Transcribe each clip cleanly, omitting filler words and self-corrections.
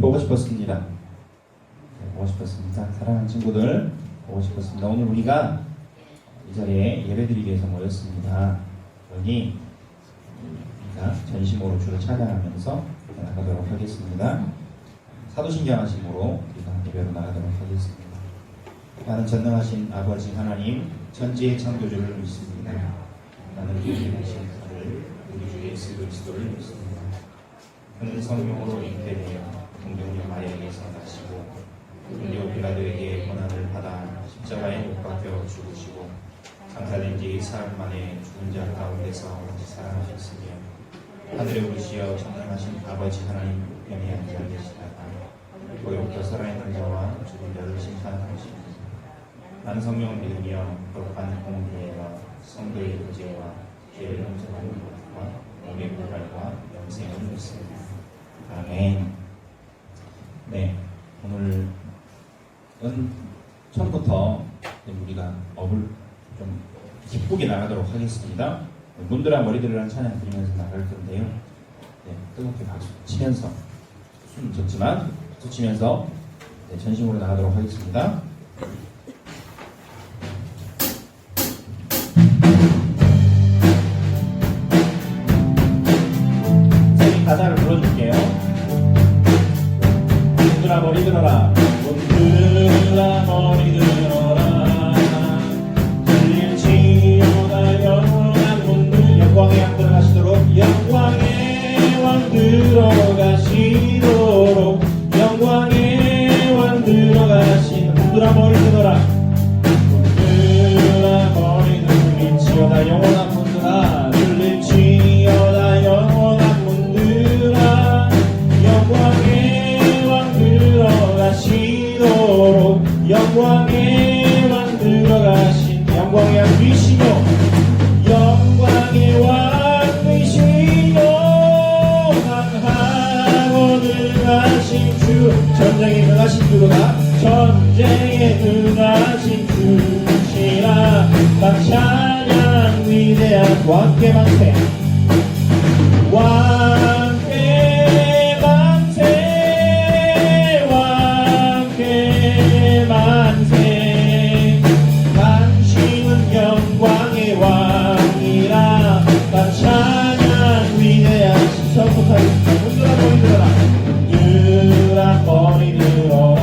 보고 싶었습니다. 보고 싶었습니다. 사랑하는 친구들, 보고 싶었습니다. 오늘 우리가 이 자리에 예배드리기 위해서 모였습니다. 그러니 우리가 전심으로 주를 찬양하면서 나가도록 하겠습니다. 사도신경 하심으로 우리가 예배로 나가도록 하겠습니다. 나는 전능하신 아버지 하나님, 천지의 창조주를 믿습니다. 나는 유일하신 그를, 우리 주 예수 그리스도를 믿습니다. 그는 성령으로 잉태되어 동정녀 마리아에게서 나시고 본디오 빌라도에게 고난을 받아 십자가에 못 박혀 죽으시고 장사된 지 사흘 만에 죽은 자 가운데서 다시 살아나셨으며 하늘에 오르시어 전능하신 아버지 하나님 우편에 앉아 계시다가 거기부터 살아있는 자와 죽은 자를 심판하십니다. 나는 성령을 믿으며 거룩한 공의와 성도의 교제와 죄를 용서하는 것과 몸의 부활과 영생을 믿습니다. 아멘. 네, 오늘은 처음부터 우리가 업을 좀 기쁘게 나가도록 하겠습니다. 문드라 머리들이라는 찬양 드리면서 나갈 건데요. 네, 뜨겁게 박수 치면서 숨 졌지만 박수 치면서 네, 전심으로 나가도록 하겠습니다. 가사를 불러줄게요. 문드라 머리 들어라, 문드라 머리 들어라, 들릴지어다 영원한 문들. 영광의 왕 들어가시도록, 영광의 왕 들어가시도록, 영광의 왕 들어가신 문드라 머리 들어라, 문드라 머리 들릴지어다 영원한 문드라, 들릴지어다 영원한 영광의 왕 들어가시도록, 영광의 왕 들어가신, 영광의 왕 되시며, 영광의 왕 되시며, 강하고 능하신 주, 전쟁에 능하신 주로다, 전쟁에 능하신 주시라. 막 찬양 위대한 왕께 만세, 왕께 만세, 왕께 만세. 당신은 영광의 왕이라. 나 찬양 위대하신 성부터 문드라 머리 들어라, 문드라 머리 들어라,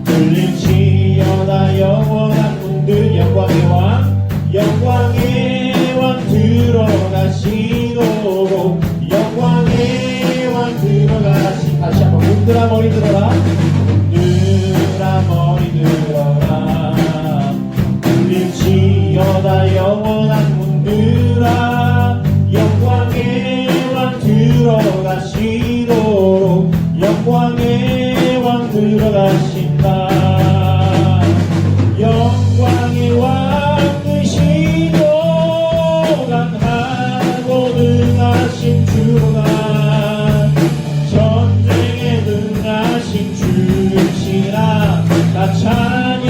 들릴지어다 영원한 문들. 영광의 왕, 영광의 왕 들어가시도록, 영광의 왕 들어가시. 다시 한번 문드라 머리 들어라, 문드라 머리 들어라, 들릴지어다 영원한 문드라, 영광의 왕 들어가시도록, 영광의 왕 들어가신다. 영광의 왕 되시고 강하고 능하신 주로다, 전쟁에 능하신 주시라. 나 찬양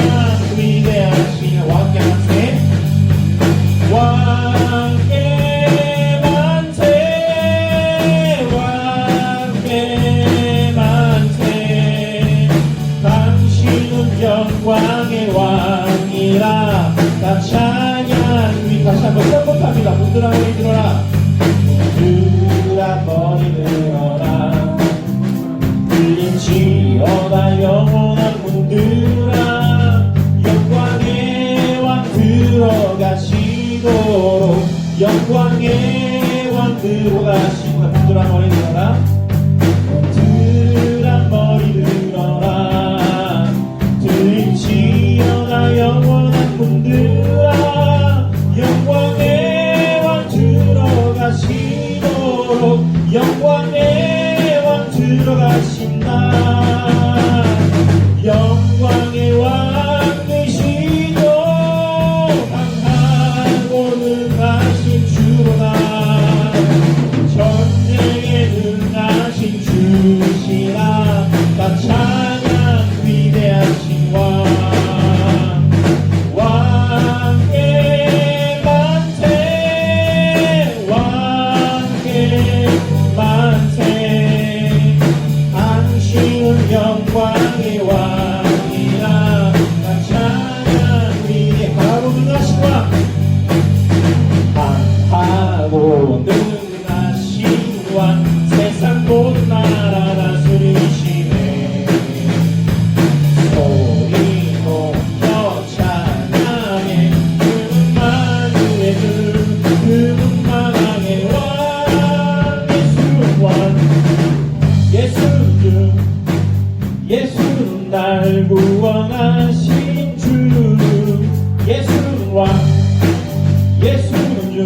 위대하신 왕께 만세, 왕께 만세, 왕께 만세. 당신은 영광의 왕이라. 나 찬양 위. 다시 한번 선포합니다. 문드라 머리 들어라, 문드라 머리 들어라, 들릴지어다 영원한 문드라, 영광의 왕 들어가시도록, 영광의 왕 들어가시도록. 문드라 머리 들어라, 문드라 머리 들어라, 들릴지어다 영원한 문드라, 영광의 왕 들어가시도록, 영광의 왕 들어가신다. 영광의 왕 되시고 강하고 능하신 주로다, 전쟁에 능하신 주시라. 나 찬양 위대하신 왕, 왕께 만세, 왕께 만세. 왕의 왕이라 나 찬양 위에 하고 능하신 왕 강하고 능하신 왕 세상 모든 나라 다스리시네 소리 높여 찬양해 그는 만유의 주 그는 만왕의 왕 예수는 왕 예수는 주 예수는 날 구원하신 주 예수는 왕 예수는 주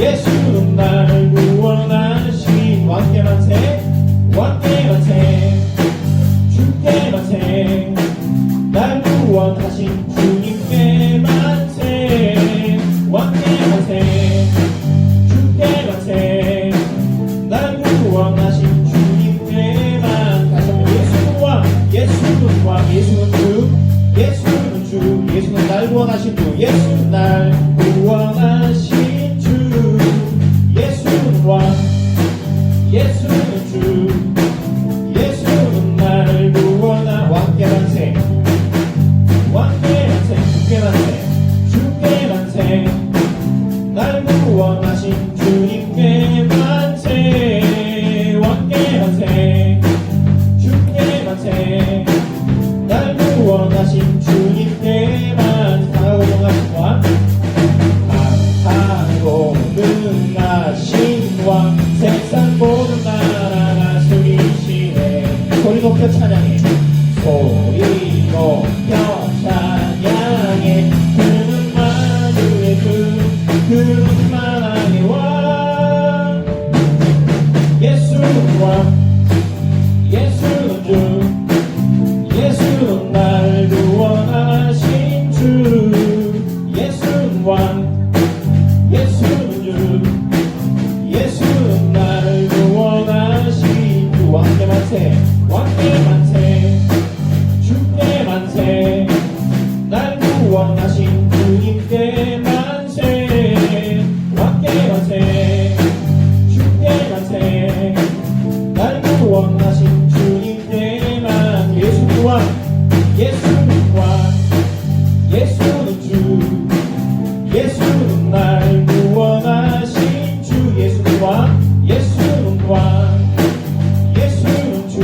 예수는 날 구원하신 왕께 만세 왕께 만세 주께 만세 날 구원하신 주님께 만세 왕께 만세 주께 만세 날 구원하신 주님께 만 다시 한번 예수는 왕 예수는 왕 예수는 주 예수는 주 예수는 날 구원하신 주 예수는 날 구원하신 주 예수는 왕 예수는 주 예수는 날 구원하 왕께 만세 왕께 만세 주께 만세 주께 만세 날 구원하신 주님께 만세 왕께 만세 주께 만세 날 구원하신 주님께 만세 강하고 능하신 왕 강하고 능하신 왕 세상 모든 나라 다스리시네 소리 높여 찬양해 소리 높여 찬양해 그는 만유의 주 그는 만왕의 왕 예수는 왕 예수는 주 예수는 날 구원하신 주 예수는 왕 예수는 주 예수는 날 구원하신 주 왕께 만세 왕께 만세 주께 만세 날 구원하신 주님께 만세 왕께 만세 주께 만세 날 구원하신 주님께 만세 예수는 왕 예수는 왕 예수는 주 예수는 날 구원하신 주 예수는 왕 예수는 왕 예수는 주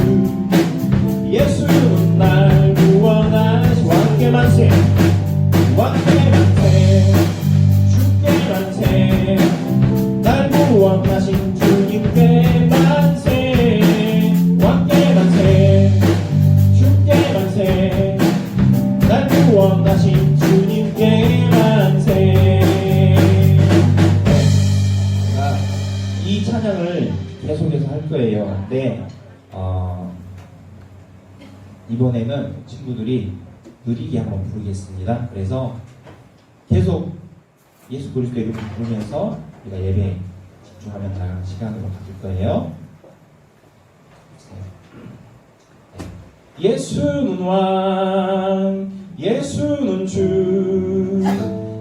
예수는 날 구원하신 왕께 만세 왕께 만세 주께 만세 날 구원하신 주님께 만세 왕께 만세 주께 만세 날 구원하신 주님께 만세 이 찬양을 계속해서 할 거예요. 근데 이번에는 친구들이 느리게 한번 부르겠습니다. 그래서 계속 예수 그리스도 이름을 부르면서 우리가 예배에 집중하면 나가는 시간으로 가질 거예요. 예수는 왕 예수는 주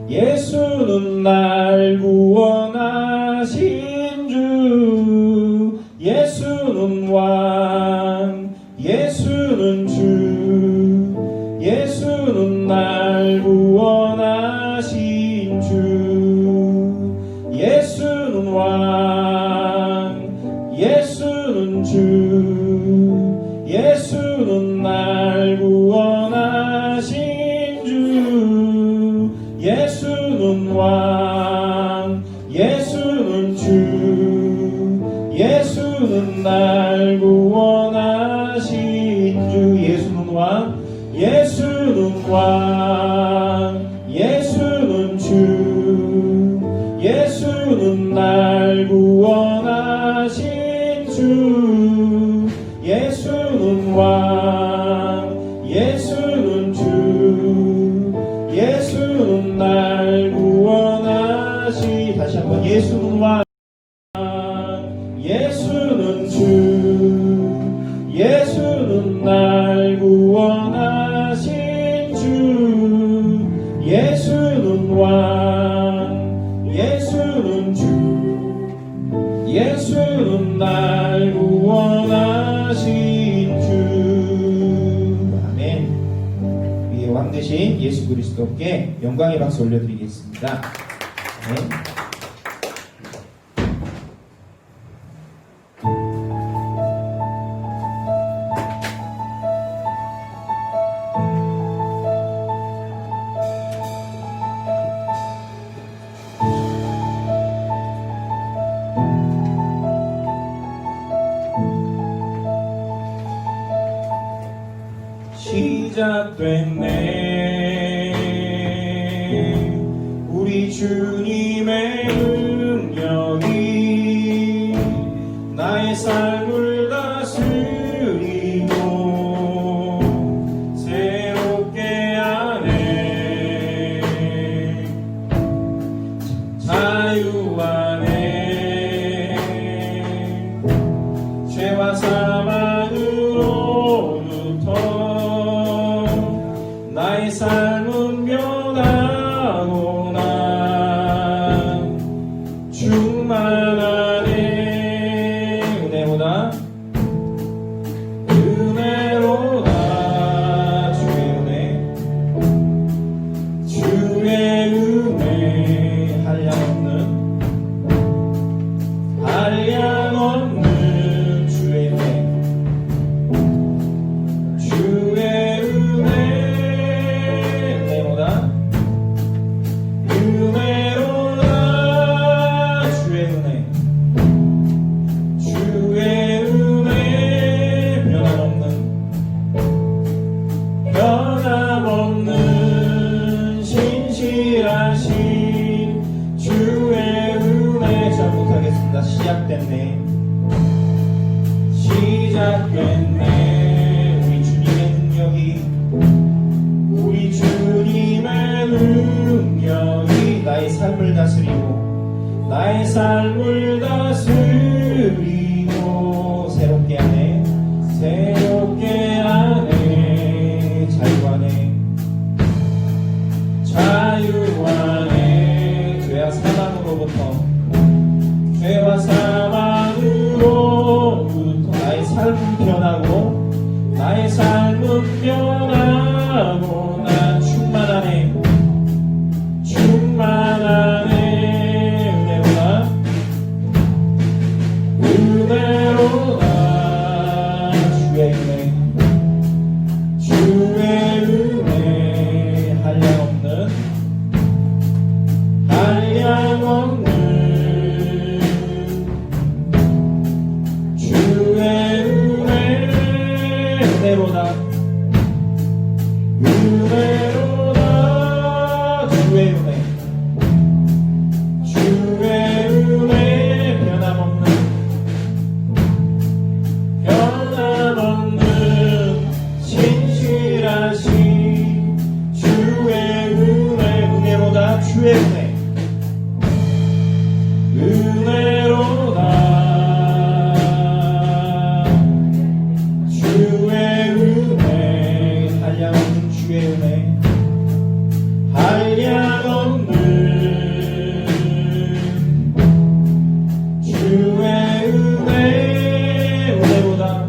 예수는 날 구원하신 주 예수는 왕 예수는 주 예수는 날 구원하신 주 예수는 왕 예수는 주 예수는 날 구원하신 주 예수는 왕 예수는 주 예수는 날 구원하신 주 예수는 왕 예수는 왕 예수는 주 예수는 날 구원하신 주 예수는 왕 예수는 주 예수는 날 구원하시 다시 한번 예수는 왕 예수는 주 예수는 날 구원하신 주 예수는 왕 예수는 주 예수는 날 구원하신 주 그리스도께 영광의 박수 올려드리겠습니다. 네. 시작됐네 우리 주님의 능력이 나의 삶을 다스리고 새롭게 하네 자유 안에 죄와 사망으로부터 나의 삶은 변하고 난 충만하네 은혜로다 은혜로다 주의 은혜 한량없는 주의 은혜 변함없는 신실하신 주의 은혜 잘 못하겠습니다. 시작됐네 우리 주님의 능력이 나의 삶을 다스리고 새롭게 하네 자유 안에 죄와 사망으로부터 나의 삶은 변하고 난 충만하네 은혜로다 주의 은혜 한량없는 주의 은혜로다 주의 은혜 변함없는 신실하신 주의 은혜로다 주의 은혜로다 주의 은혜 한량없는 주의 은혜 한량없는 주의 은혜로다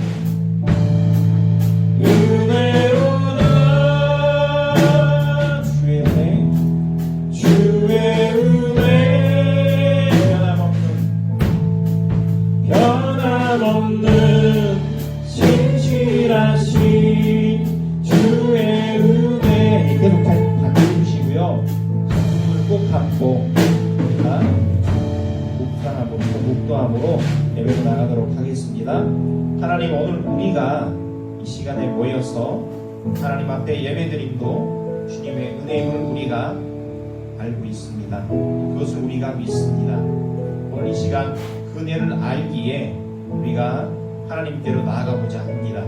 주의 은혜 변함없는 신실하신 주의 은혜 계속 받아주시고요. 손을 꼭 감고 우리가 목도함으로 예배로 나가도록 하겠습니다. 하나님 오늘 우리가 이 시간에 모여서 하나님 앞에 예배드림도 주님의 은혜임을 우리가 알고 있습니다. 그것을 우리가 믿습니다. 오늘 이 시간 그 은혜를 알기에 우리가 하나님께로 나아가고자 합니다.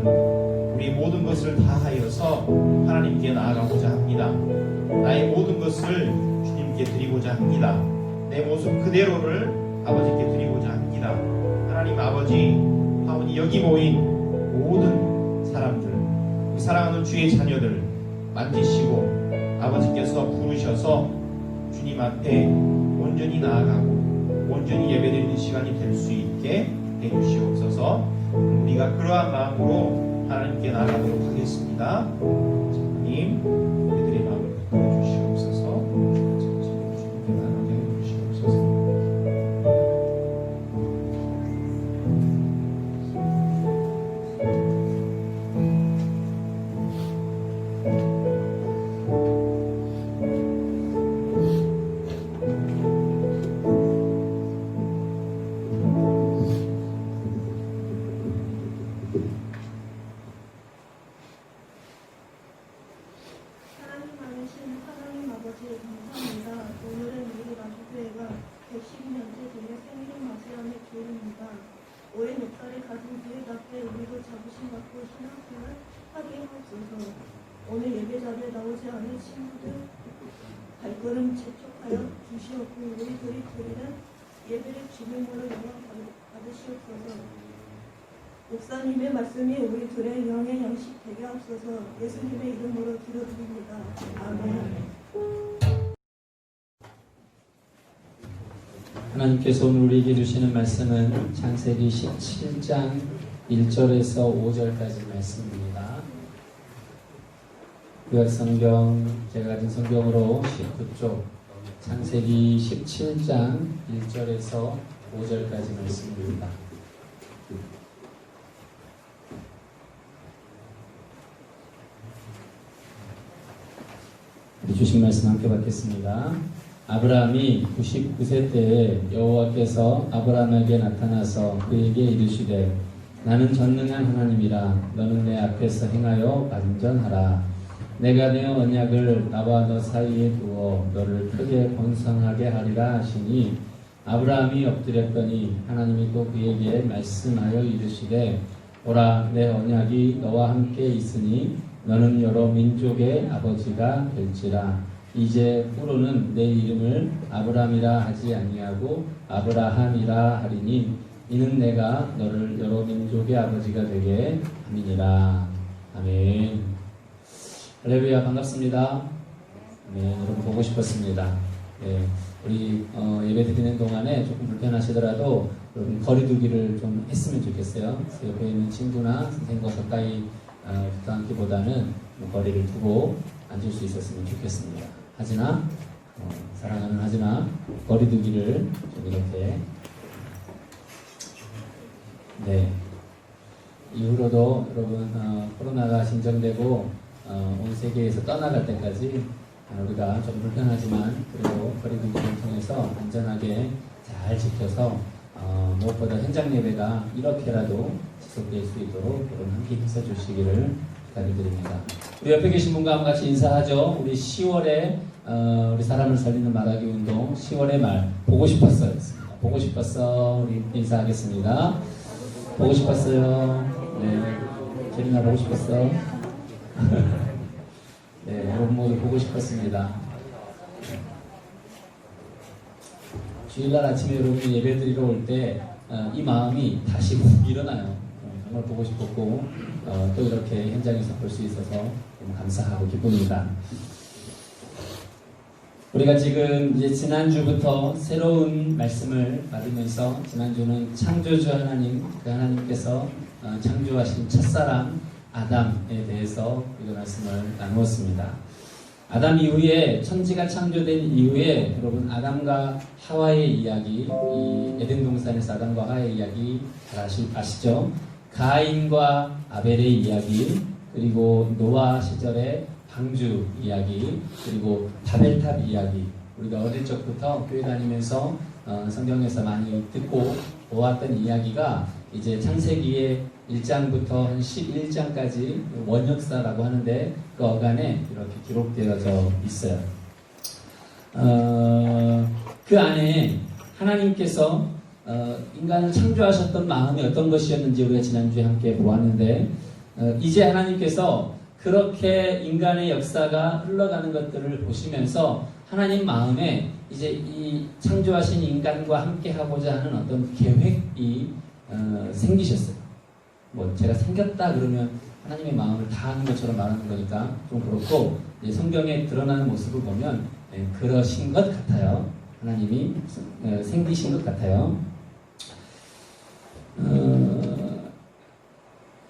우리 모든 것을 다하여서 하나님께 나아가고자 합니다. 나의 모든 것을 주님께 드리고자 합니다. 내 모습 그대로를 아버지께 드리고자 합니다. 하나님 아버지 여기 모인 모든 사람들 사랑하는 주의 자녀들 만지시고 아버지께서 부르셔서 주님 앞에 온전히 나아가고 온전히 예배드리는 시간이 될 수 있게 해주시옵소서. 우리가 그러한 마음으로 하나님께 나아가도록 하겠습니다. 하나님 우리들의 마음을 주옵소서. 오늘 예배 자리에 나오지 않은 친구들 발걸음 재촉하여 주시옵고 우리들이 드리는 예배를 주님으로 영광 받으시옵소서. 목사님의 말씀이 우리들의 영의 양식 되게 하옵소서. 예수님의 이름으로 기도드립니다. 아멘. 하나님께서 오늘 우리에게 주시는 말씀은 창세기 17장 1절에서 5절까지 말씀입니다. 구약 성경, 제가 가진 성경으로 19쪽 창세기 17장 1절에서 5절까지 말씀입니다. 우리 주신 말씀 함께 받겠습니다. 아브라함이 99세 때에 여호와께서 아브라함에게 나타나서 그에게 이르시되 나는 전능한 하나님이라 너는 내 앞에서 행하여 완전하라. 내가 내 언약을 나와 너 사이에 두어 너를 크게 번성하게 하리라 하시니 아브라함이 엎드렸더니 하나님이 또 그에게 말씀하여 이르시되 오라 내 언약이 너와 함께 있으니 너는 여러 민족의 아버지가 될지라. 이제 후로는 내 이름을 아브라함이라 하지 아니하고 아브라함이라 하리니 이는 내가 너를 여러 민족의 아버지가 되게 함이니라. 아멘. 할렐루야. 반갑습니다. 네, 여러분 보고 싶었습니다. 네, 우리 예배 드리는 동안에 조금 불편하시더라도 여러분 거리두기를 좀 했으면 좋겠어요. 옆에 있는 친구나 선생님과 가까이 붙어 앉기보다는 거리를 두고 앉을 수 있었으면 좋겠습니다. 하지나 사랑하는 하지나 거리두기를 좀 이렇게 네 이후로도 여러분 코로나가 진정되고 온 세계에서 떠나갈 때까지 우리가 좀 불편하지만 그래도 거리두기를 통해서 안전하게 잘 지켜서 무엇보다 현장 예배가 이렇게라도 지속될 수 있도록 여러분 함께 힘써 주시기를 부탁드립니다. 우리 옆에 계신 분과 같이 인사하죠. 우리 10월에 우리 사람을 살리는 말하기 운동 10월의 말 보고 싶었어요. 보고 싶었어. 우리 인사하겠습니다. 보고 싶었어요. 네, 제리나 보고 싶었어. 네, 여러분 모두 보고 싶었습니다. 주일날 아침에 여러분이 예배 드리러 올 때 이 마음이 다시 일어나요. 정말 보고 싶었고 또 이렇게 현장에서 볼 수 있어서 너무 감사하고 기쁩니다. 우리가 지금 이제 지난주부터 새로운 말씀을 받으면서 지난주는 창조주 하나님, 그 하나님께서 창조하신 첫사람 아담에 대해서 우리가 말씀을 나누었습니다. 아담 이후에 천지가 창조된 이후에 여러분 아담과 하와의 이야기, 이 에덴 동산에서 아담과 하와의 이야기 잘 아시죠? 가인과 아벨의 이야기, 그리고 노아 시절의 방주 이야기, 그리고 바벨탑 이야기. 우리가 어릴 적부터 교회 다니면서 성경에서 많이 듣고 보았던 이야기가 이제 창세기의 1장부터 한 11장까지 원역사라고 하는데 그 어간에 이렇게 기록되어져 있어요. 그 안에 하나님께서 인간을 창조하셨던 마음이 어떤 것이었는지 우리가 지난주에 함께 보았는데 이제 하나님께서 그렇게 인간의 역사가 흘러가는 것들을 보시면서 하나님 마음에 이제 이 창조하신 인간과 함께 하고자 하는 어떤 계획이 생기셨어요. 뭐 제가 생겼다 그러면 하나님의 마음을 다 하는 것처럼 말하는 거니까 좀 그렇고 성경에 드러나는 모습을 보면 그러신 것 같아요. 하나님이 생기신 것 같아요.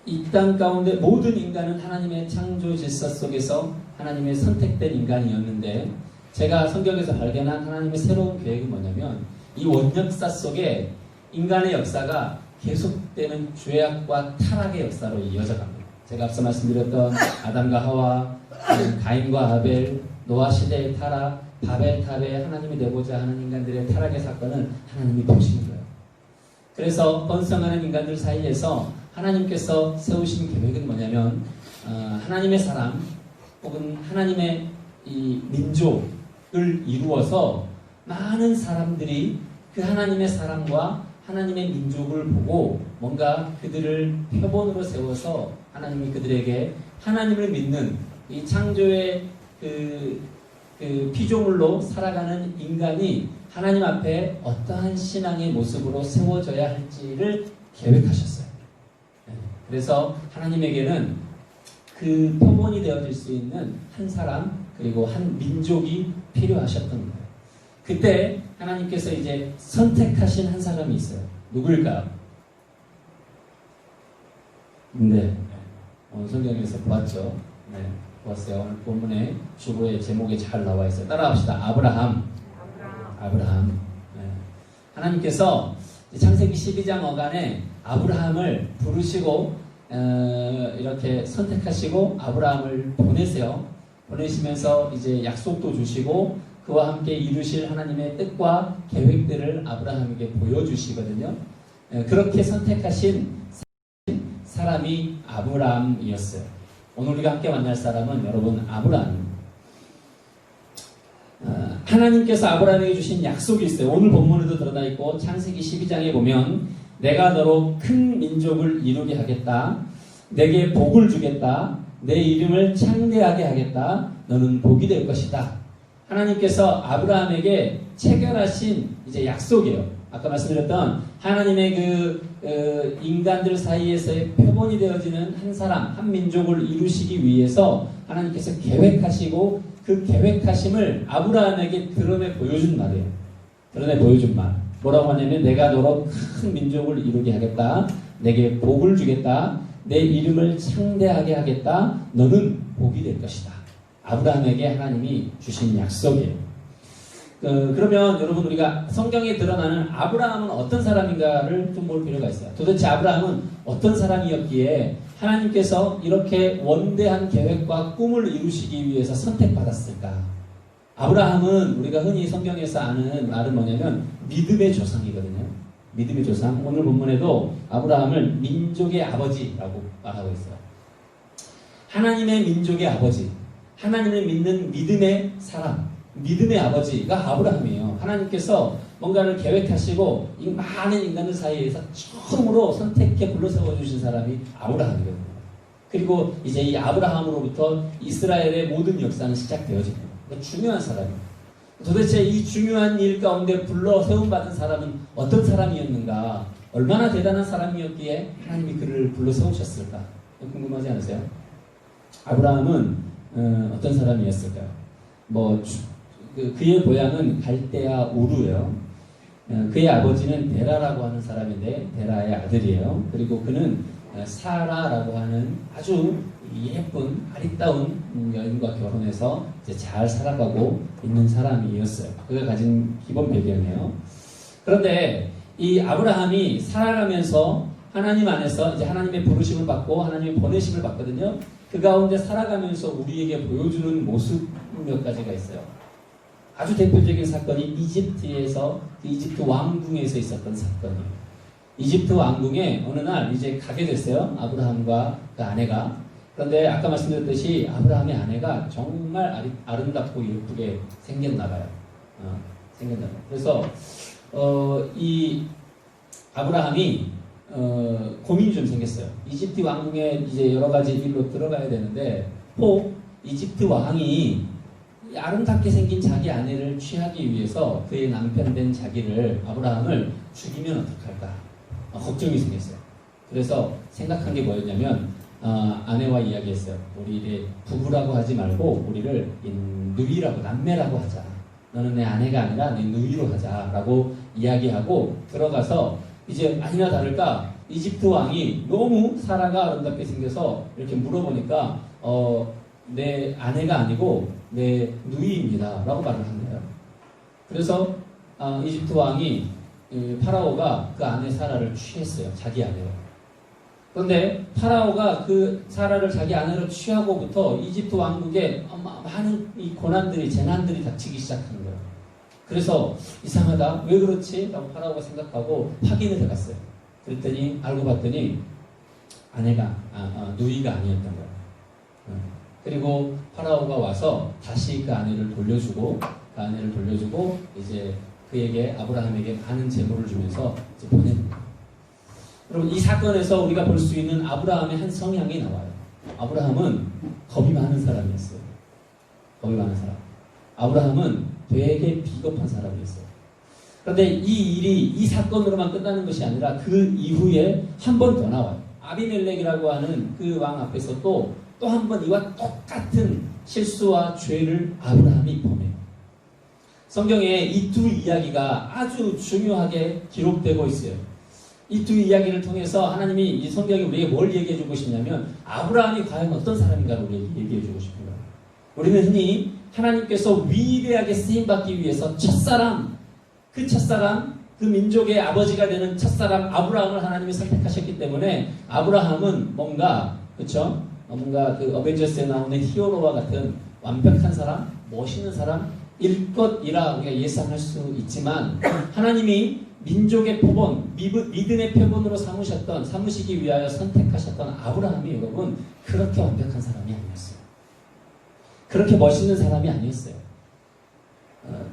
이 땅 가운데 모든 인간은 하나님의 창조 질서 속에서 하나님의 선택된 인간이었는데 제가 성경에서 발견한 하나님의 새로운 계획이 뭐냐면 이 원역사 속에 인간의 역사가 계속되는 죄악과 타락의 역사로 이어져 갑니다. 제가 앞서 말씀드렸던 아담과 하와, 가인과 아벨, 노아 시대의 타락, 바벨탑에 하나님이 되고자 하는 인간들의 타락의 사건은 하나님이 보시는 거예요. 그래서 번성하는 인간들 사이에서 하나님께서 세우신 계획은 뭐냐면 하나님의 사람 혹은 하나님의 이 민족을 이루어서 많은 사람들이 그 하나님의 사람과 하나님의 민족을 보고 뭔가 그들을 표본으로 세워서 하나님이 그들에게 하나님을 믿는 이 창조의 그 피조물로 살아가는 인간이 하나님 앞에 어떠한 신앙의 모습으로 세워져야 할지를 계획하셨어요. 그래서 하나님에게는 그 표본이 되어질 수 있는 한 사람 그리고 한 민족이 필요하셨던 거예요. 그때 하나님께서 이제 선택하신 한 사람이 있어요. 누굴까요? 네, 오늘 성경에서 보았죠. 네, 보았어요. 오늘 본문의 주보의 제목에 잘 나와 있어요. 따라합시다. 아브라함. 네. 하나님께서 창세기 12장 어간에 아브라함을 부르시고 이렇게 선택하시고 아브라함을 보내세요. 보내시면서 이제 약속도 주시고 그와 함께 이루실 하나님의 뜻과 계획들을 아브라함에게 보여주시거든요. 그렇게 선택하신 사람이 아브라함이었어요. 오늘 우리가 함께 만날 사람은 여러분 아브라함입니다. 하나님께서 아브라함에게 주신 약속이 있어요. 오늘 본문에도 드러나 있고 창세기 12장에 보면 내가 너로 큰 민족을 이루게 하겠다. 내게 복을 주겠다. 내 이름을 창대하게 하겠다. 너는 복이 될 것이다. 하나님께서 아브라함에게 체결하신 이제 약속이에요. 아까 말씀드렸던 하나님의 인간들 사이에서의 표본이 되어지는 한 사람, 한 민족을 이루시기 위해서 하나님께서 계획하시고 그 계획하심을 아브라함에게 드러내 보여준 말이에요. 드러내 보여준 말. 뭐라고 하냐면 내가 너로 큰 민족을 이루게 하겠다. 내게 복을 주겠다. 내 이름을 창대하게 하겠다. 너는 복이 될 것이다. 아브라함에게 하나님이 주신 약속이에요. 그러면 여러분 우리가 성경에 드러나는 아브라함은 어떤 사람인가를 좀 볼 필요가 있어요. 도대체 아브라함은 어떤 사람이었기에 하나님께서 이렇게 원대한 계획과 꿈을 이루시기 위해서 선택받았을까? 아브라함은 우리가 흔히 성경에서 아는 말은 뭐냐면 믿음의 조상이거든요. 믿음의 조상. 오늘 본문에도 아브라함을 민족의 아버지라고 말하고 있어요. 하나님의 민족의 아버지. 하나님을 믿는 믿음의 사람. 믿음의 아버지가 아브라함이에요. 하나님께서 뭔가를 계획하시고 이 많은 인간들 사이에서 처음으로 선택해 불러세워 주신 사람이 아브라함이거든요. 그리고 이제 이 아브라함으로부터 이스라엘의 모든 역사는 시작되어집니다. 그러니까 중요한 사람이에요. 도대체 이 중요한 일 가운데 불러 세움받은 사람은 어떤 사람이었는가? 얼마나 대단한 사람이었기에 하나님이 그를 불러 세우셨을까? 궁금하지 않으세요? 아브라함은 어떤 사람이었을까요? 그의 고향은 갈대아 우르예요. 그의 아버지는 데라라고 하는 사람인데 데라의 아들이에요. 그리고 그는 사라라고 하는 아주 예쁜 아리따운 여인과 결혼해서 이제 잘 살아가고 있는 사람이었어요. 그가 가진 기본 배경이에요. 그런데 이 아브라함이 살아가면서 하나님 안에서 이제 하나님의 부르심을 받고 하나님의 보내심을 받거든요. 그 가운데 살아가면서 우리에게 보여주는 모습 몇 가지가 있어요. 아주 대표적인 사건이 이집트에서 이집트 왕궁에서 있었던 사건이에요. 이집트 왕궁에 어느 날 이제 가게 됐어요. 아브라함과 그 아내가. 그런데 아까 말씀드렸듯이 아브라함의 아내가 정말 아름답고 예쁘게 생겼나 봐요. 생겼나 봐요. 그래서 이 아브라함이 고민이 좀 생겼어요. 이집트 왕궁에 이제 여러 가지 일로 들어가야 되는데 이집트 왕이 아름답게 생긴 자기 아내를 취하기 위해서 그의 남편 된 자기를 아브라함을 죽이면 어떡할까 걱정이 생겼어요. 그래서 생각한 게 뭐였냐면 아내와 이야기했어요. 우리를 부부라고 하지 말고 우리를 누이라고 남매라고 하자. 너는 내 아내가 아니라 내 누이로 하자라고 이야기하고 들어가서 이제 아니나 다를까 이집트 왕이 너무 사라가 아름답게 생겨서 이렇게 물어보니까 내 아내가 아니고 내 누이입니다 라고 말을 한 거예요. 그래서 이집트 왕이 파라오가 그 아내 사라를 취했어요. 자기 아내로. 그런데 파라오가 그 사라를 자기 아내로 취하고부터 이집트 왕국에 많은 이 고난들이 재난들이 닥치기 시작한 거예요. 그래서 이상하다 왜 그렇지? 라고 파라오가 생각하고 확인을 해갔어요. 그랬더니 알고 봤더니 아내가 누이가 아니었던 거예요. 그리고 파라오가 와서 다시 그 아내를 돌려주고 이제 그에게 아브라함에게 많은 재물을 주면서 이제 보냅니다. 여러분 이 사건에서 우리가 볼 수 있는 아브라함의 한 성향이 나와요. 아브라함은 겁이 많은 사람이었어요. 겁이 많은 사람. 아브라함은 되게 비겁한 사람이었어요. 그런데 이 일이 이 사건으로만 끝나는 것이 아니라 그 이후에 한 번 더 나와요. 아비멜렉이라고 하는 그 왕 앞에서 또 한 번 이와 똑같은 실수와 죄를 아브라함이 범해요. 성경에 이 두 이야기가 아주 중요하게 기록되고 있어요. 이 두 이야기를 통해서 하나님이 이 성경이 우리에게 뭘 얘기해 주고 싶냐면 아브라함이 과연 어떤 사람인가를 우리에게 얘기해 주고 싶은 거예요. 우리는 흔히 하나님께서 위대하게 쓰임받기 위해서 첫사람, 그 민족의 아버지가 되는 첫사람 아브라함을 하나님이 선택하셨기 때문에 아브라함은 뭔가 그렇죠? 뭔가 그 어벤져스에 나오는 히어로와 같은 완벽한 사람, 멋있는 사람일 것이라 우리가 예상할 수 있지만 하나님이 민족의 표본, 믿음의 표본으로 삼으시기 위하여 선택하셨던 아브라함이 여러분 그렇게 완벽한 사람이 아니었어요. 그렇게 멋있는 사람이 아니었어요.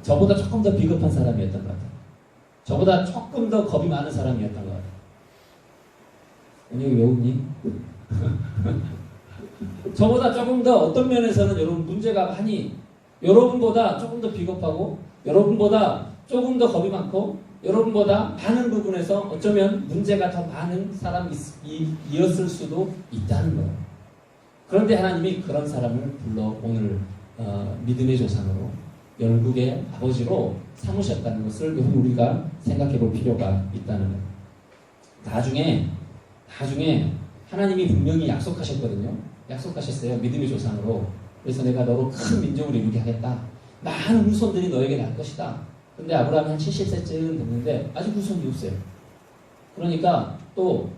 저보다 조금 더 비겁한 사람이었던 것 같아요. 저보다 조금 더 겁이 많은 사람이었던 것 같아요. 여기 왜 웃니? 저보다 조금 더 어떤 면에서는 여러분 문제가 많이 여러분보다 조금 더 비겁하고 여러분보다 조금 더 겁이 많고 여러분보다 많은 부분에서 어쩌면 문제가 더 많은 사람이었을 수도 있다는 거예요. 그런데 하나님이 그런 사람을 불러 오늘 믿음의 조상으로 열국의 아버지로 삼으셨다는 것을 우리가 생각해 볼 필요가 있다는 거예요. 나중에 하나님이 분명히 약속하셨거든요. 약속하셨어요. 믿음의 조상으로. 그래서 내가 너로 큰 민족을 이루게 하겠다. 많은 후손들이 너에게 날 것이다. 근데 아브라함이 한 70세쯤 됐는데 아직 후손이 없어요. 그러니까 또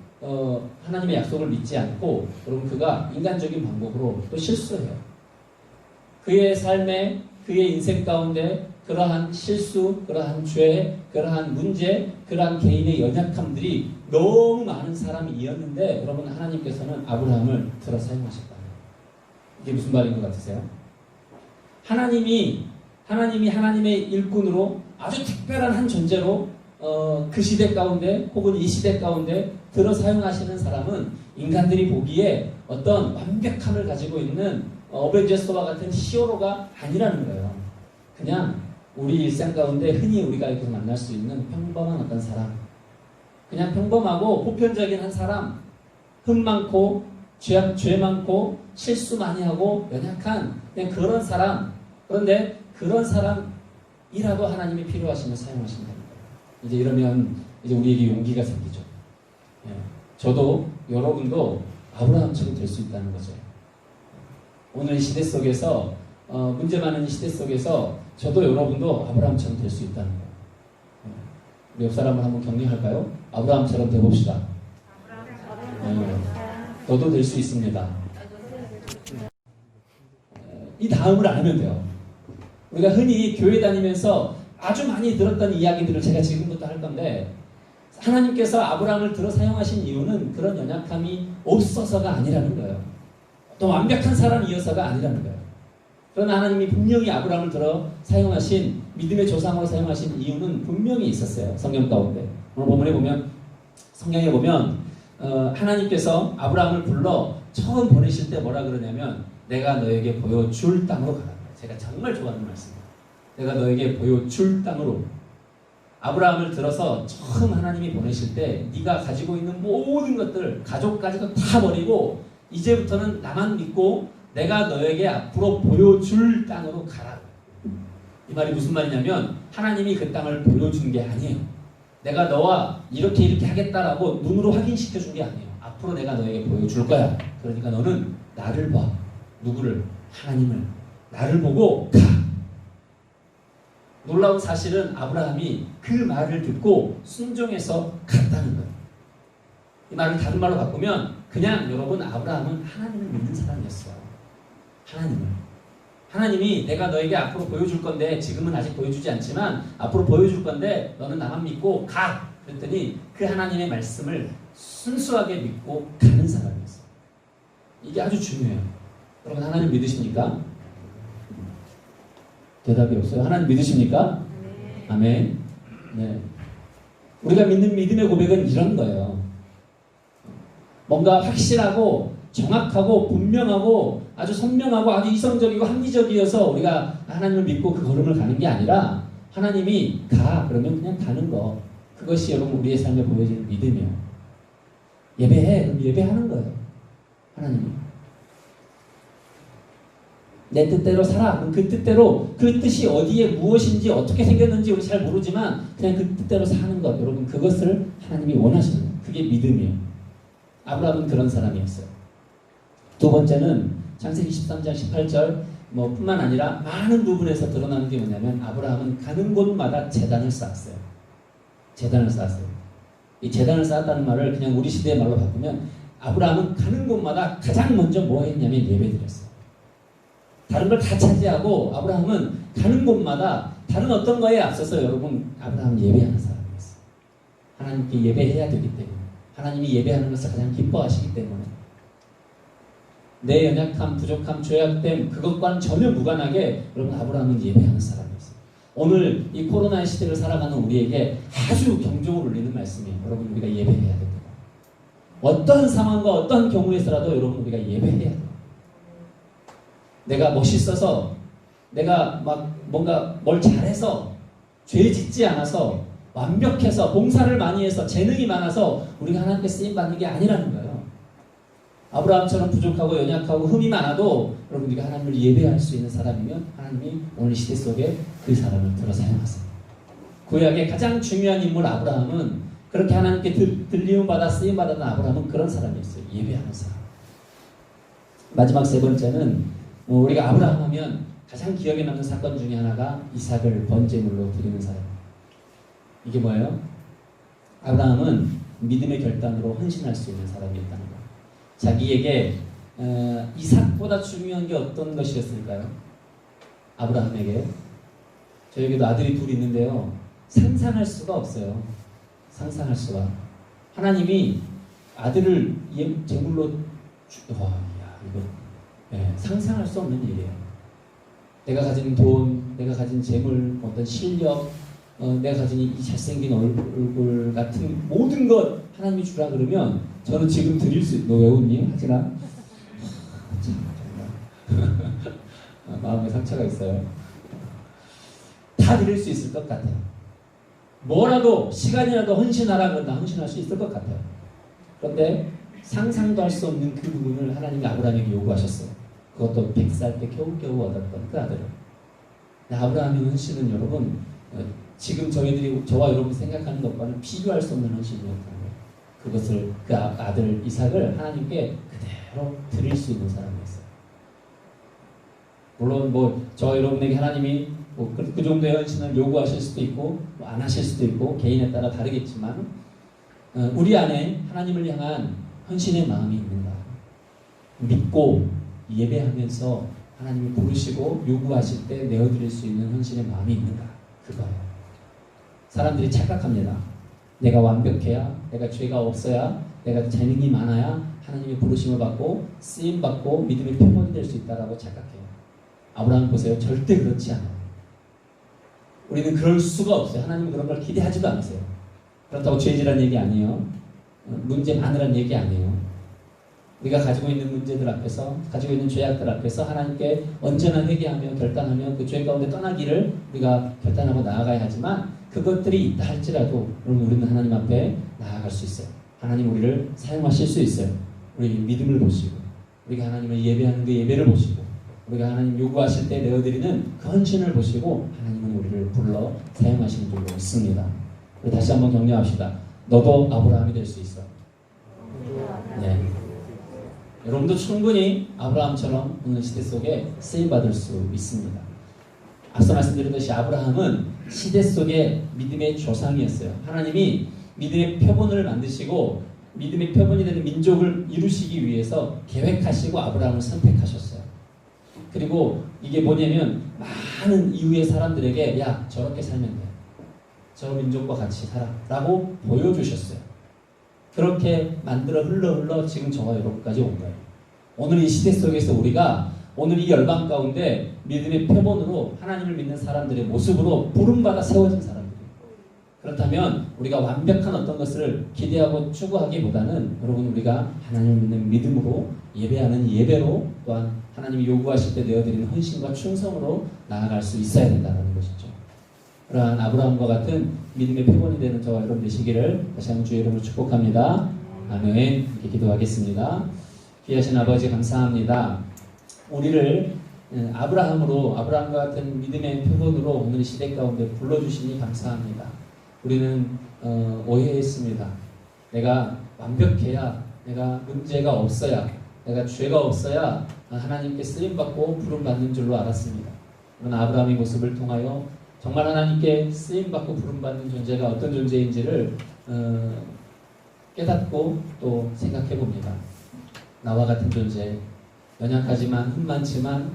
하나님의 약속을 믿지 않고 여러분 그가 인간적인 방법으로 또 실수해요. 그의 삶에 그의 인생 가운데 그러한 실수, 그러한 죄, 그러한 문제, 그러한 개인의 연약함들이 너무 많은 사람이었는데 여러분 하나님께서는 아브라함을 들어 사용하셨다. 이게 무슨 말인 것 같으세요? 하나님이 하나님의 일꾼으로 아주 특별한 한 존재로 그 시대 가운데 혹은 이 시대 가운데 들어 사용하시는 사람은 인간들이 보기에 어떤 완벽함을 가지고 있는 어벤져스와 같은 히어로가 아니라는 거예요. 그냥 우리 일상 가운데 흔히 우리가 이렇게 만날 수 있는 평범한 어떤 사람, 그냥 평범하고 보편적인 한 사람, 흠 많고 죄 많고 실수 많이 하고 연약한 그냥 그런 사람. 그런데 그런 사람이라도 하나님이 필요하시면 사용하신다는 거예요. 이제 이러면 이제 우리에게 용기가 생기죠. 예. 저도 여러분도 아브라함처럼 될 수 있다는 거죠. 오늘 시대 속에서 문제 많은 이 시대 속에서 저도 여러분도 아브라함처럼 될 수 있다는 거예요. 예. 우리 옆 사람을 한번 격려할까요? 아브라함처럼 되봅시다. 너도 될 수 있습니다. 이 다음을 알면 돼요. 우리가 흔히 교회 다니면서 아주 많이 들었던 이야기들을 제가 지금부터 할 건데 하나님께서 아브라함을 들어 사용하신 이유는 그런 연약함이 없어서가 아니라는 거예요. 또 완벽한 사람이어서가 아니라는 거예요. 그러나 하나님이 분명히 아브라함을 들어 사용하신 믿음의 조상으로 사용하신 이유는 분명히 있었어요. 성경 가운데. 오늘 본문에 보면 성경에 보면 하나님께서 아브라함을 불러 처음 보내실 때 뭐라 그러냐면 내가 너에게 보여줄 땅으로 가라. 제가 정말 좋아하는 말씀입니다. 내가 너에게 보여줄 땅으로. 아브라함을 들어서 처음 하나님이 보내실 때 네가 가지고 있는 모든 것들 가족까지도 다 버리고 이제부터는 나만 믿고 내가 너에게 앞으로 보여줄 땅으로 가라. 이 말이 무슨 말이냐면 하나님이 그 땅을 보여준 게 아니에요. 내가 너와 이렇게 하겠다라고 눈으로 확인시켜 준 게 아니에요. 앞으로 내가 너에게 보여줄 거야. 그러니까 너는 나를 봐. 누구를? 하나님을. 나를 보고 가. 놀라운 사실은 아브라함이 그 말을 듣고 순종해서 갔다는 거예요. 이 말을 다른 말로 바꾸면 그냥 여러분 아브라함은 하나님을 믿는 사람이었어요. 하나님이 내가 너에게 앞으로 보여줄 건데 지금은 아직 보여주지 않지만 앞으로 보여줄 건데 너는 나만 믿고 가. 그랬더니 그 하나님의 말씀을 순수하게 믿고 가는 사람이었어요. 이게 아주 중요해요. 여러분 하나님 믿으십니까? 대답이 없어요. 하나님 믿으십니까? 네. 아멘. 네. 우리가 믿는 믿음의 고백은 이런 거예요. 뭔가 확실하고 정확하고 분명하고 아주 선명하고 아주 이성적이고 합리적이어서 우리가 하나님을 믿고 그 걸음을 가는 게 아니라 하나님이 가 그러면 그냥 가는 거. 그것이 여러분 우리의 삶에 보여지는 믿음이에요. 예배해 그럼 예배하는 거예요. 하나님이 내 뜻대로 살아. 그럼 그 뜻대로 그 뜻이 어디에 무엇인지 어떻게 생겼는지 우리 잘 모르지만 그냥 그 뜻대로 사는 것. 여러분 그것을 하나님이 원하시는 거예요. 그게 믿음이에요. 아브라함은 그런 사람이었어요. 두 번째는 창세기 13장 18절 뿐만 아니라 많은 부분에서 드러나는 게 뭐냐면 아브라함은 가는 곳마다 제단을 쌓았어요. 제단을 쌓았어요. 이 제단을 쌓았다는 말을 그냥 우리 시대의 말로 바꾸면 아브라함은 가는 곳마다 가장 먼저 뭐 했냐면 예배드렸어요. 다른 걸 다 차지하고 아브라함은 가는 곳마다 다른 어떤 거에 앞서서 여러분 아브라함은 예배하는 사람이었어요. 하나님께 예배해야 되기 때문에 하나님이 예배하는 것을 가장 기뻐하시기 때문에 내 연약함, 부족함, 죄악됨 그것과는 전혀 무관하게 여러분 아브라함은 예배하는 사람이었어요. 오늘 이 코로나의 시대를 살아가는 우리에게 아주 경종을 울리는 말씀이에요. 여러분 우리가 예배해야 됩니다. 어떤 상황과 어떤 경우에서라도 여러분 우리가 예배해야 돼요. 내가 멋있어서 내가 막 뭔가 뭘 잘해서 죄 짓지 않아서 완벽해서 봉사를 많이 해서 재능이 많아서 우리가 하나님께 쓰임받는 게 아니라는 거예요. 아브라함처럼 부족하고 연약하고 흠이 많아도 여러분 우리가 하나님을 예배할 수 있는 사람이면 하나님이 오늘 시대 속에 그 사람을 들어 사용하세요. 구약의 가장 중요한 인물 아브라함은 그렇게 하나님께 들림을 받아 쓰임받았던 아브라함은 그런 사람이었어요. 예배하는 사람. 마지막 세 번째는 우리가 아브라함 하면 가장 기억에 남는 사건 중에 하나가 이삭을 번제물로 드리는 사람. 이게 뭐예요? 아브라함은 믿음의 결단으로 헌신할 수 있는 사람이었다는 거예요. 자기에게 이삭보다 중요한 게 어떤 것이었을까요? 아브라함에게 저에게도 아들이 둘이 있는데요. 상상할 수가 없어요. 상상할 수가. 하나님이 아들을 제물로 상상할 수 없는 일이에요. 내가 가진 돈, 내가 가진 재물, 어떤 실력, 내가 가진 이 잘생긴 얼굴 같은 모든 것 하나님이 주라 그러면 저는 지금 드릴 수 있는, 너 왜 웃니? 하지나? 마음에 상처가 있어요. 다 드릴 수 있을 것 같아요. 뭐라도 시간이라도 헌신하라 그러면 헌신할 수 있을 것 같아요. 그런데 상상도 할 수 없는 그 부분을 하나님이 아브라함에게 요구하셨어요. 그것도 100살 때 겨우겨우 얻었던 그 아들을. 아브라함의 헌신은 여러분 지금 저와 여러분이 생각하는 것과는 비교할 수 없는 헌신이었던 거예요. 그것을 그 아들 이삭을 하나님께 그대로 드릴 수 있는 사람이었어요. 물론 저와 여러분에게 하나님이 그 정도의 헌신을 요구하실 수도 있고 안 하실 수도 있고 개인에 따라 다르겠지만 우리 안에 하나님을 향한 헌신의 마음이 있는가? 믿고 예배하면서 하나님을 부르시고 요구하실 때 내어드릴 수 있는 헌신의 마음이 있는가? 그거예요. 사람들이 착각합니다. 내가 완벽해야, 내가 죄가 없어야, 내가 재능이 많아야 하나님의 부르심을 받고 쓰임받고 믿음의 표본이 될 수 있다라고 착각해요. 아브라함 보세요. 절대 그렇지 않아요. 우리는 그럴 수가 없어요. 하나님은 그런 걸 기대하지도 않으세요. 그렇다고 죄지란 얘기 아니에요. 문제 많으란 얘기 아니에요. 우리가 가지고 있는 문제들 앞에서, 가지고 있는 죄악들 앞에서 하나님께 언제나 회개하며 결단하며 그 죄 가운데 떠나기를 우리가 결단하고 나아가야 하지만 그것들이 있다 할지라도 여러분 우리는 하나님 앞에 나아갈 수 있어요. 하나님 우리를 사용하실 수 있어요. 우리 믿음을 보시고 우리가 하나님을 예배하는 그 예배를 보시고 우리가 하나님 요구하실 때 내어드리는 그 헌신을 보시고 하나님은 우리를 불러 사용하시는 줄로 믿습니다. 우리 다시 한번 격려합시다. 너도 아브라함이 될 수 있어. 네. 여러분도 충분히 아브라함처럼 오늘 시대 속에 쓰임받을 수 있습니다. 앞서 말씀드렸듯이 아브라함은 시대 속에 믿음의 조상이었어요. 하나님이 믿음의 표본을 만드시고 믿음의 표본이 되는 민족을 이루시기 위해서 계획하시고 아브라함을 선택하셨어요. 그리고 이게 뭐냐면 많은 이후의 사람들에게 야 저렇게 살면 돼. 저 민족과 같이 살아 라고 보여주셨어요. 그렇게 만들어 흘러 지금 저와 여러분까지 온 거예요. 오늘 이 시대 속에서 우리가 오늘 이 열방 가운데 믿음의 표본으로 하나님을 믿는 사람들의 모습으로 부름받아 세워진 사람들이에요. 그렇다면 우리가 완벽한 어떤 것을 기대하고 추구하기보다는 여러분 우리가 하나님을 믿는 믿음으로 예배하는 예배로 또한 하나님이 요구하실 때 내어드리는 헌신과 충성으로 나아갈 수 있어야 된다는 것이죠. 그러한 아브라함과 같은 믿음의 표본이 되는 저와 여러분 되시기를 다시 한번 주의 이름으로 축복합니다. 아멘. 이렇게 기도하겠습니다. 귀하신 아버지 감사합니다. 우리를 아브라함과 같은 믿음의 표본으로 오늘 시대 가운데 불러주시니 감사합니다. 우리는 오해했습니다. 내가 완벽해야, 내가 문제가 없어야, 내가 죄가 없어야 하나님께 쓰임받고 부름받는 줄로 알았습니다. 그러나 아브라함의 모습을 통하여 정말 하나님께 쓰임받고 부름받는 존재가 어떤 존재인지를 깨닫고 또 생각해 봅니다. 나와 같은 존재, 연약하지만 흠많지만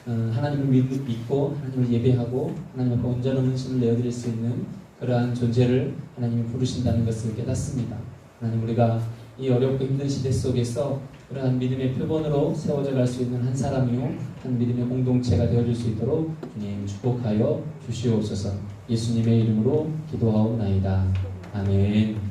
하나님을 믿고 하나님을 예배하고 하나님 앞에 온전한 헌신을 내어드릴 수 있는 그러한 존재를 하나님이 부르신다는 것을 깨닫습니다. 하나님, 우리가 이 어렵고 힘든 시대 속에서 그러한 믿음의 표본으로 세워져 갈 수 있는 한 사람이요 한 믿음의 공동체가 되어줄 수 있도록 주님 축복하여 주시옵소서. 예수님의 이름으로 기도하옵나이다. 아멘.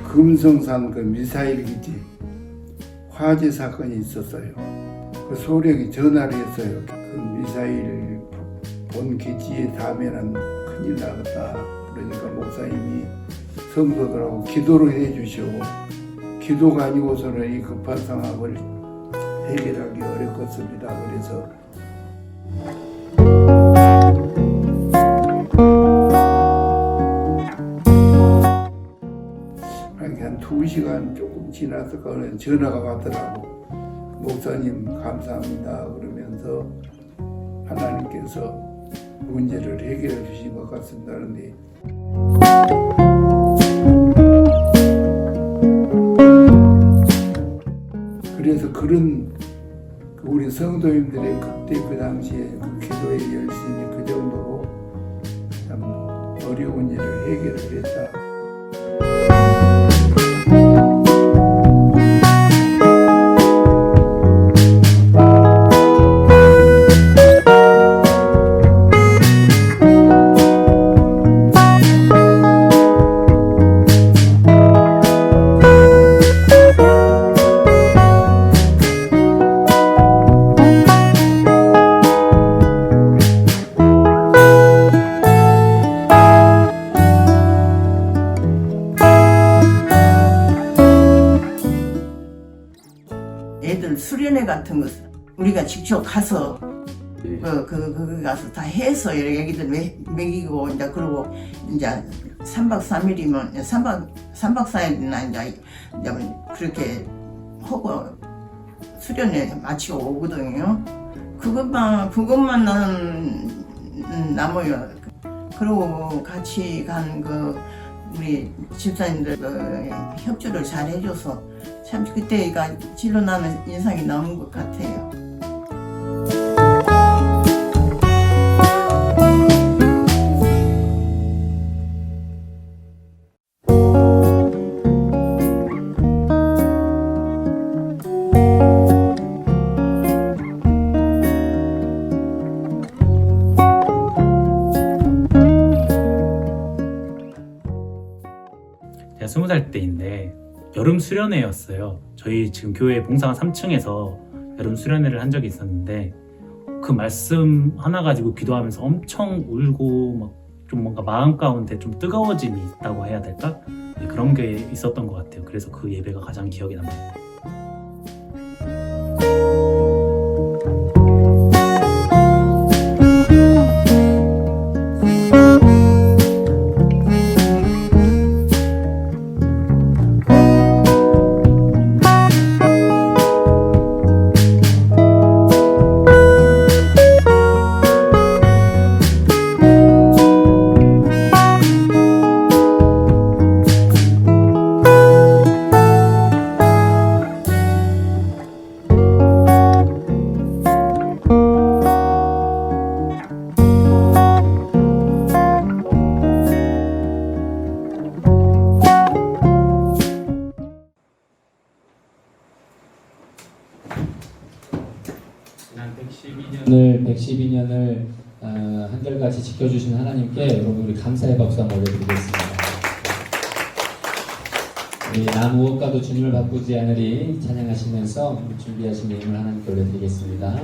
금성산 그 미사일 기지 화재 사건이 있었어요. 그 소령이 전화를 했어요. 그 미사일 본 기지에 닿으면 큰일 나겠다. 그러니까 목사님이 성도들하고 기도를 해주시오. 기도가 아니고서는 이 급한 상황을 해결하기 어렵겠습니다. 그래서 한 2시간 조금 지나서 전화가 왔더라고. 목사님 감사합니다. 그러면서 하나님께서 문제를 해결해 주신 것 같습니다. 그런데 그래서 그런 우리 성도님들의 그때 그 당시에 그 기도의 열심이 그 정도로 참 어려운 일을 해결을 했다. 애들 수련회 같은 거 우리가 직접 가서 그 가서 다 해서 애기들 먹이고 이제 그러고 이제 3박 3일이면 3박 4일이나 이제 그렇게 하고 수련회 마치고 오거든요. 그것만 나는 남아요. 그리고 같이 간 그 우리 집사님들 그 협조를 잘 해줘서 참 그때가 진로 나는 인상이 남은 것 같아요. 제가 20살 때인데 여름 수련회였어요. 저희 지금 교회 봉사가 3층에서 여름 수련회를 한 적이 있었는데 그 말씀 하나 가지고 기도하면서 엄청 울고 막 좀 뭔가 마음 가운데 좀 뜨거워짐이 있다고 해야 될까? 네, 그런 게 있었던 것 같아요. 그래서 그 예배가 가장 기억에 남아요. 112년을 한결같이 지켜주신 하나님께 여러분 우리 감사의 박수 한번 올려드리겠습니다. 우리 나 무엇과도 주님을 바꾸지 않으리 찬양하시면서 준비하신 예물을 하나님께 올려드리겠습니다.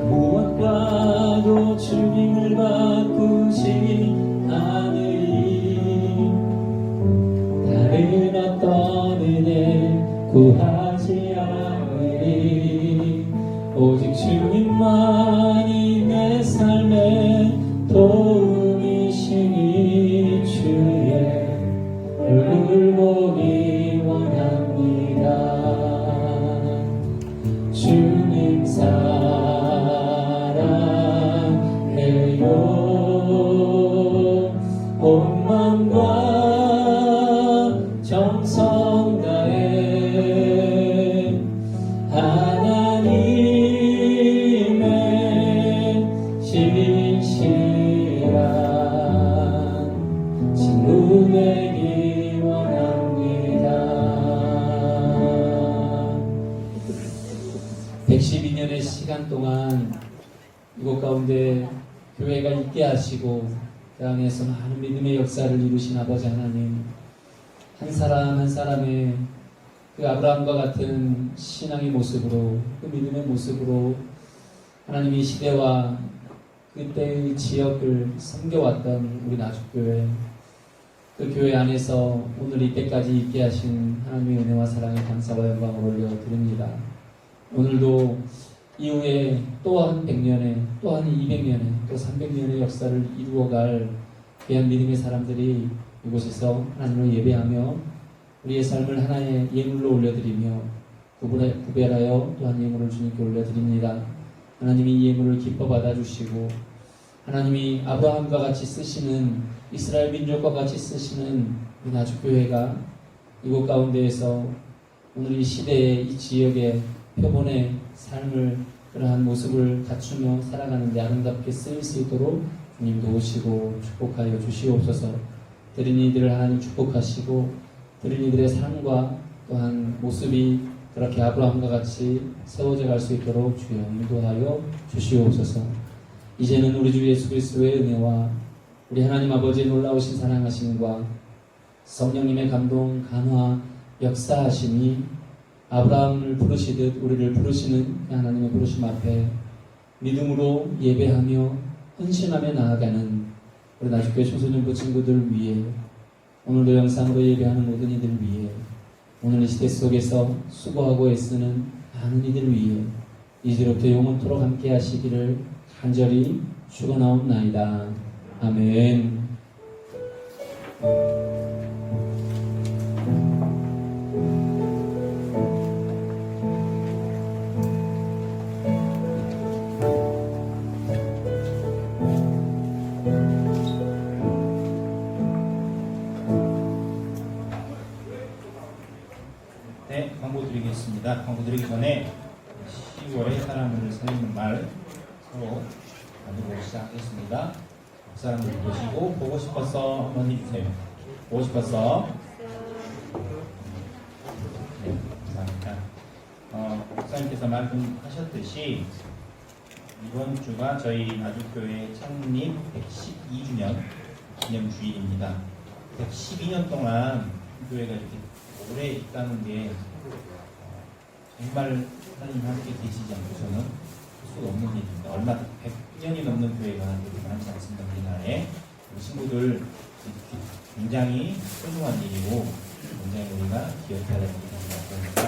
무엇과도 주님을 바꾸지 않으리 다른 어떤 은혜 구하지 않으리 오직 주님만이 내 삶의 도움이시니 주의 얼굴 보기 원합니다. 주님 사랑해요 온 마음과 정성 다해 하나님의 신실한 친구 되기 원합니다. 112년의 시간 동안 이곳 가운데 교회가 있게 하시고 그 안에서 많은 믿음의 역사를 이루신 아버지 하나님, 한 사람 한 사람의 그 아브라함과 같은 신앙의 모습으로, 그 믿음의 모습으로 하나님이 시대와 그때의 지역을 섬겨왔던 우리 나주교회, 그 교회 안에서 오늘 이때까지 있게 하신 하나님의 은혜와 사랑에 감사와 영광을 올려드립니다. 오늘도 이후에 또한 100년에, 또한 200년에, 또 300년의 역사를 이루어갈 귀한 믿음의 사람들이 이곳에서 하나님을 예배하며 우리의 삶을 하나의 예물로 올려드리며 구별하여 또한 예물을 주님께 올려드립니다. 하나님이 이 예물을 기뻐 받아주시고 하나님이 아브라함과 같이 쓰시는 이스라엘 민족과 같이 쓰시는 이 나주교회가 이곳 가운데에서 오늘 이 시대의 이 지역의 표본의 삶을 그러한 모습을 갖추며 살아가는 데 아름답게 쓰일 수 있도록 주님 도우시고 축복하여 주시옵소서. 들은 이들을 하나님 축복하시고 들은 이들의 삶과 또한 모습이 그렇게 아브라함과 같이 세워져 갈 수 있도록 주여 인도하여 주시옵소서. 이제는 우리 주 예수 그리스도의 은혜와 우리 하나님 아버지의 놀라우신 사랑하심과 성령님의 감동, 간화, 역사하심이 아브라함을 부르시듯 우리를 부르시는 하나님의 부르심 앞에 믿음으로 예배하며 헌신하며 나아가는 우리 나주교회 청소년부 친구들 위해 오늘도 영상으로 예배하는 모든 이들 위해 오늘 이 시대 속에서 수고하고 애쓰는 많은 이들 위해 이제로부터 영원토록 함께 하시기를 간절히 축원하옵나이다. 아멘. 네, 광고 드리겠습니다. 광고 드리기 전에 10월에 사람을 살리는 말 서로 나누고 시작하겠습니다. 사람들 보시고 보고 싶어서 한번 해주세요. 보고 싶어서. 네, 감사합니다. 목사님께서 말씀하셨듯이 이번 주가 저희 나주교회 창립 112주년 기념주일입니다. 112년 동안 교회가 이렇게 오래 있다는 게 정말 하나님 함께 계시지 않고서는 할 수가 없는 일입니다. 얼마 100년이 넘는 교회가 많지 않습니다. 우리나라에. 우리 친구들 굉장히 소중한 일이고 굉장히 우리가 기억해야 되는 일입니다. 그러니까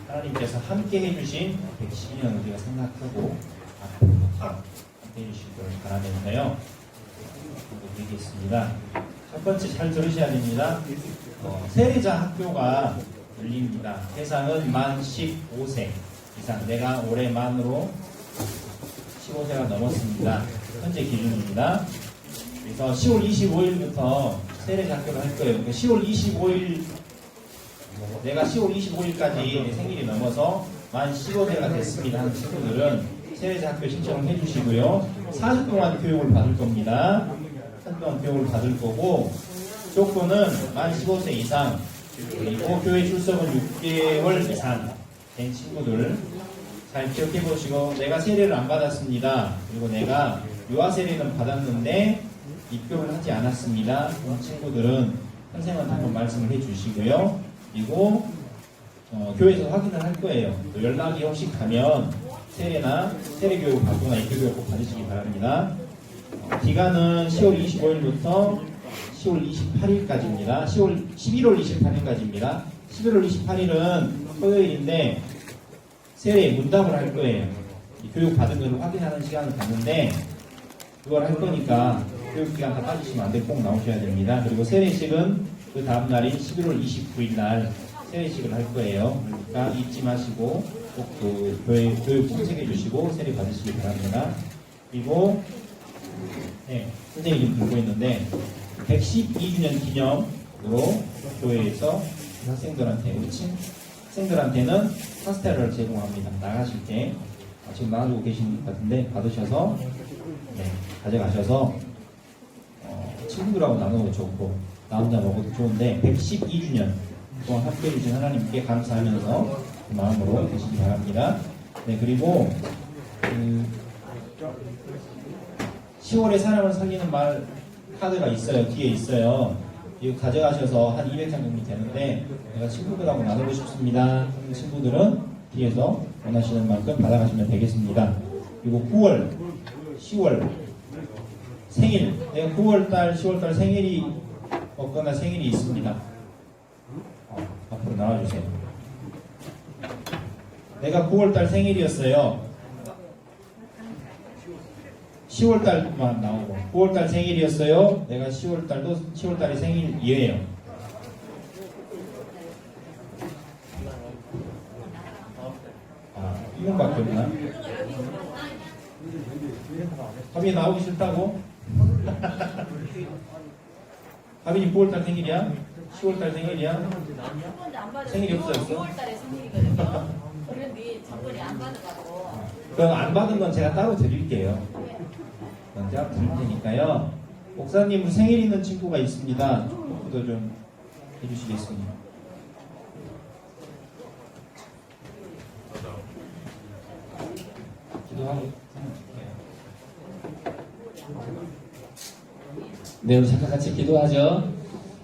하나님께서 함께 해주신 112년 우리가 생각하고 앞으로도 함께 해주시길 바라면서요. 드리겠습니다. 첫 번째 잘 들으셔야 됩니다. 세례자 학교가 열립니다. 대상은 만 15세 이상. 내가 올해 만으로 15세가 넘었습니다. 현재 기준입니다. 그래서 10월 25일부터 세례자 학교를 할 거예요. 그러니까 10월 25일 내가 10월 25일까지 내 생일이 넘어서 만 15세가 됐습니다 하는 친구들은 세례자 학교 신청을 해주시고요. 4주 동안 교육을 받을 겁니다. 4주 동안 교육을 받을 거고, 조건은 만 15세 이상, 그리고 교회 출석은 6개월 이상 된 친구들 잘 기억해 보시고, 내가 세례를 안 받았습니다. 그리고 내가 유아 세례는 받았는데 입교를 하지 않았습니다. 그런 친구들은 선생님한테 한번 말씀을 해 주시고요. 그리고 교회에서 확인을 할 거예요. 또 연락이 혹시 가면 세례나 세례교육 받거나 입교교육 꼭 받으시기 바랍니다. 기간은 10월 25일부터 10월 28일까지입니다. 11월 28일까지입니다. 11월 28일은 토요일인데 세례 문답을 할 거예요. 이 교육 받은 것을 확인하는 시간을 갖는데 그걸 할 거니까 교육기간 다 빠지시면 안 되고 꼭 나오셔야 됩니다. 그리고 세례식은 그 다음 날인 11월 29일 날 세례식을 할 거예요. 그러니까 잊지 마시고 꼭 그 교육 참석해 주시고 세례 받으시기 바랍니다. 그리고 네, 선생님이 지금 들고 있는데 112주년 기념으로 교회에서 학생들한테 우리 학생들한테는 파스텔을 제공합니다. 나가실 때 지금 나가지고 계신 것 같은데 받으셔서 가져가셔서 친구들하고 나누어도 좋고 나 혼자 먹어도 좋은데 112주년 동안 함께해 주신 하나님께 감사하면서 그 마음으로 드시기 바랍니다. 네, 그리고 10월에 사람을 사귀는 말 카드가 있어요. 뒤에 있어요. 이거 가져가셔서 한 200장 정도 되는데 내가 친구들하고 나누고 싶습니다 하는 친구들은 뒤에서 원하시는 만큼 받아가시면 되겠습니다. 그리고 9월, 10월 생일, 내가 9월달, 10월달 생일이 없거나 생일이 있습니다. 앞으로 나와주세요. 내가 9월달 생일이었어요. 10월달만 나오고 9월달 생일이었어요. 내가 10월달이 생일이에요. 이건밖에 없나? 가빈이 나오기 싫다고? 가빈이 9월달 생일이야? 10월달 생일이야? 생일이 없어졌어? 9월달에 생일이거든요. 그런데 저번에 안 받아가고. 그럼 안 받은 건 제가 따로 드릴게요. 그건 제가 드릴 테니까요. 목사님 생일 있는 친구가 있습니다. 축복도 좀 해주시겠습니다. 기도하고. 네, 우리 잠깐 같이 기도하죠.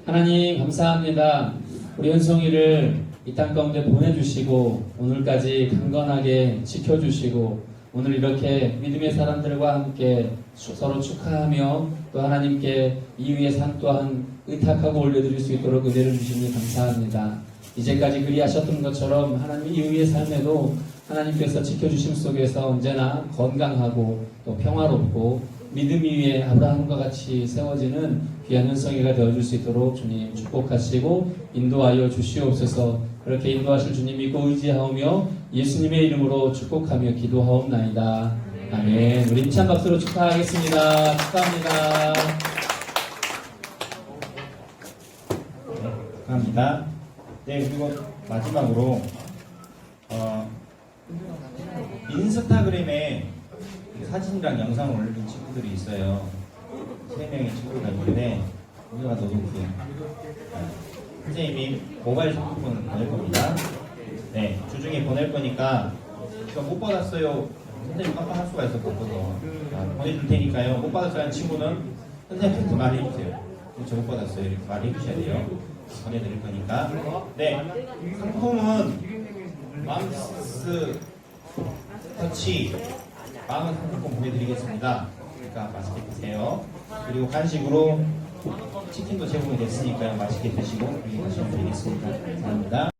하나님 감사합니다. 우리 현송이를 이 땅 가운데 보내주시고 오늘까지 강건하게 지켜주시고 오늘 이렇게 믿음의 사람들과 함께 서로 축하하며 또 하나님께 이 위에 상 또한 의탁하고 올려드릴 수 있도록 은혜를 주시니 감사합니다. 이제까지 그리하셨던 것처럼 하나님 이 위의 삶에도 하나님께서 지켜주심 속에서 언제나 건강하고 또 평화롭고 믿음 위에 아브라함과 같이 세워지는 귀한 현성이가 되어줄 수 있도록 주님 축복하시고 인도하여 주시옵소서. 그렇게 인도하실 주님 믿고 의지하오며 예수님의 이름으로 축복하며 기도하옵나이다. 아멘. 우리 힘찬 박수로 축하하겠습니다. 축하합니다. 축하합니다. 네, 그리고 마지막으로 인스타그램에 사진이랑 영상을 올린 친구들이 있어요. 3명의 친구가 있는데 우리가 너도 선생님이 모바일 상품권을 보낼 겁니다. 네, 주중에 보낼 거니까 이거 못 받았어요. 선생님 깜빡할 수가 있었거든요. 보내줄 테니까요. 못 받았어요 하는 친구는 선생님한테 말해주세요. 저 못 받았어요. 이렇게 말해주셔야 돼요. 보내드릴 거니까. 네, 상품은 맘스 터치 마음은 상품권 보내드리겠습니다. 그러니까 맛있게 드세요. 그리고 간식으로 치킨도 제공이 됐으니까요. 맛있게 드시고 그렇게 하시면 되겠습니다. 감사합니다.